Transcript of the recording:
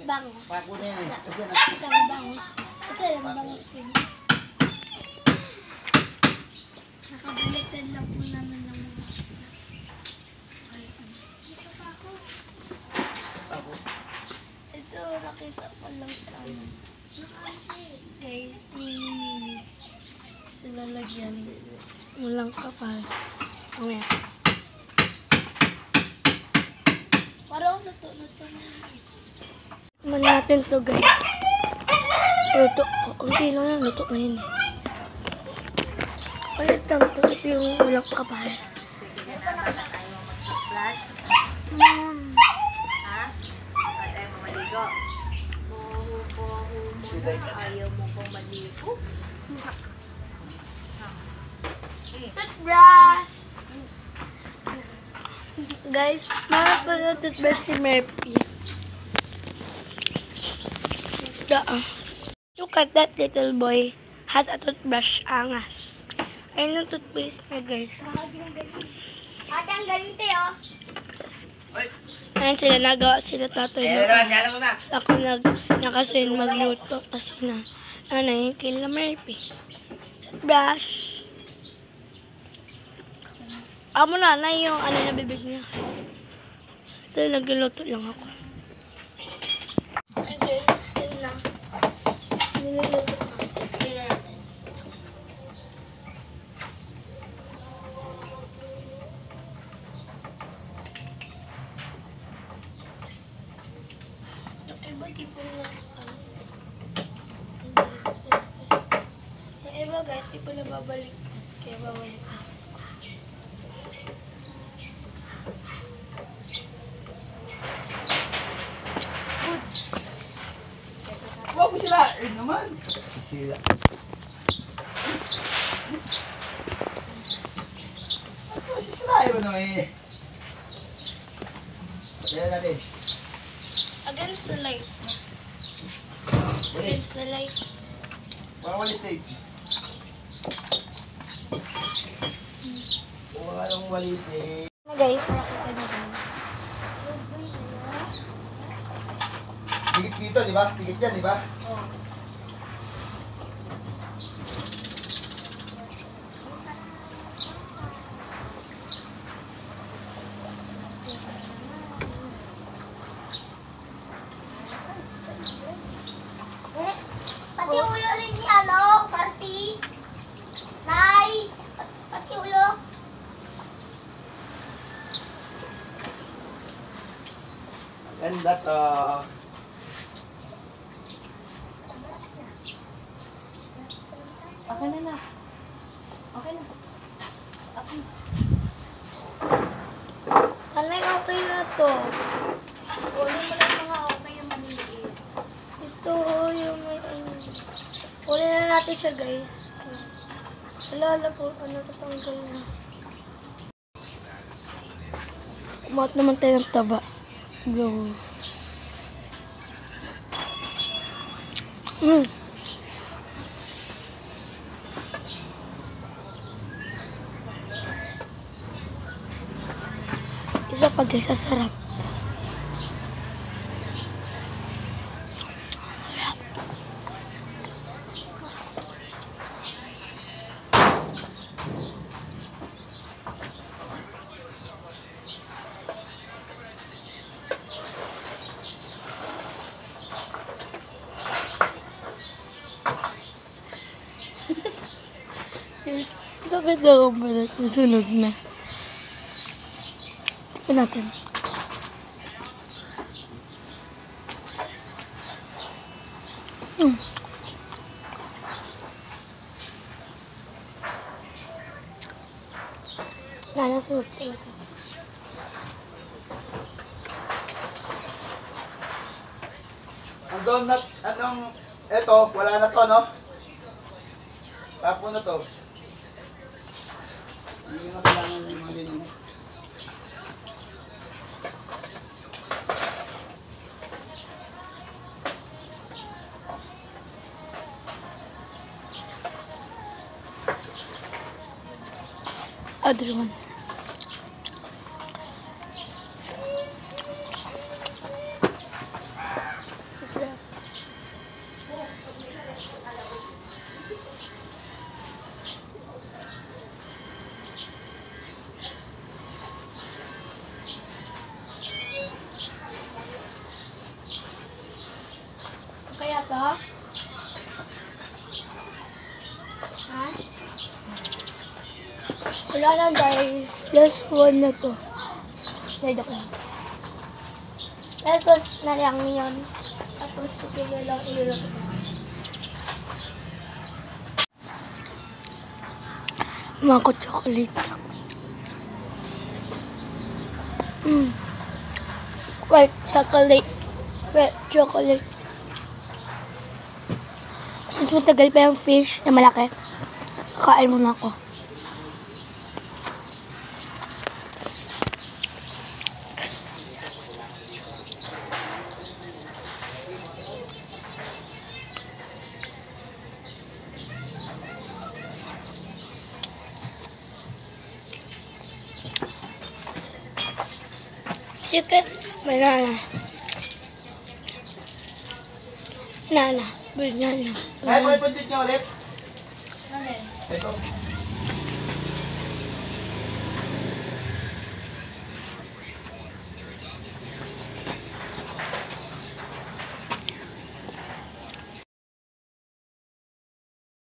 Bangos. Paku na yan. Isang bangos. Ito lang bangos din. Nakabaliktad lang po namin ng mga isda. Paku. Ito, nakita ko lang sa ano. Guys, mini sila lagyan. Walang kapal. Okay. Parang luto na ito. Tikman natin to guys. Luto ko. Hindi lang yan. Luto na yun eh. Ulit lang to. Ito yung walang kapal. Ha? Ba't ayaw mo maligo? Ayaw mo pong maligo? Toothbrush! Guys, meron pa na toothbrush si Murphy. Look at that little boy. Has a toothbrush. Angas. Ayun yung toothpaste niya guys. Ate, ang galing tayo. Ayun sila, nagawa sila tatay na. Tapos ako nakasin magluto. Tapos yung kila Murphy. Brush. Amo na yung ano na bibig niya. Ito, nagluluto lang ako. Ay guys, yun na. Niluluto na. Kaya natin. Yung iba di po na yung iba guys, di po na babalik. Kaya babalik na. Huwag mo sila! Eh naman! Sila. Ano sisirain mo naman eh? Patayin natin. Against the light. Against the light. Parang walis stage. Walang walis eh. Guys, Tigit dito, di ba? Tigit yan, di ba? Pati ulo rin ni ano, party. Nay, pati ulo. Ganda to. Okay na. Okay na. Anay, okay na to. Ulo mo lang mga okay yung maliit. Ito yung may ano. Uli na natin siya guys. Alala po, ano tatanggal na. Kumahat naman tayo ng taba. Go. Isa pa guys, sarap. Bakit ako balat na sunog na? Tignan natin. Nasunog talaga. Ang donut, eto, wala na to, no? Tapo na to. Hindi na kailangan yung mga ganyan. Other one. to? Ha? Wala lang guys. Last one na to. Pwede ko. Last one na lang yun. Tapos ito na lang iluluto. Mango chocolate. White chocolate. Red chocolate. Since matagal pa yung fish na malaki, kain muna ako. Chicken, banana. Banana. Ay, pwede niyo ulit. Ito.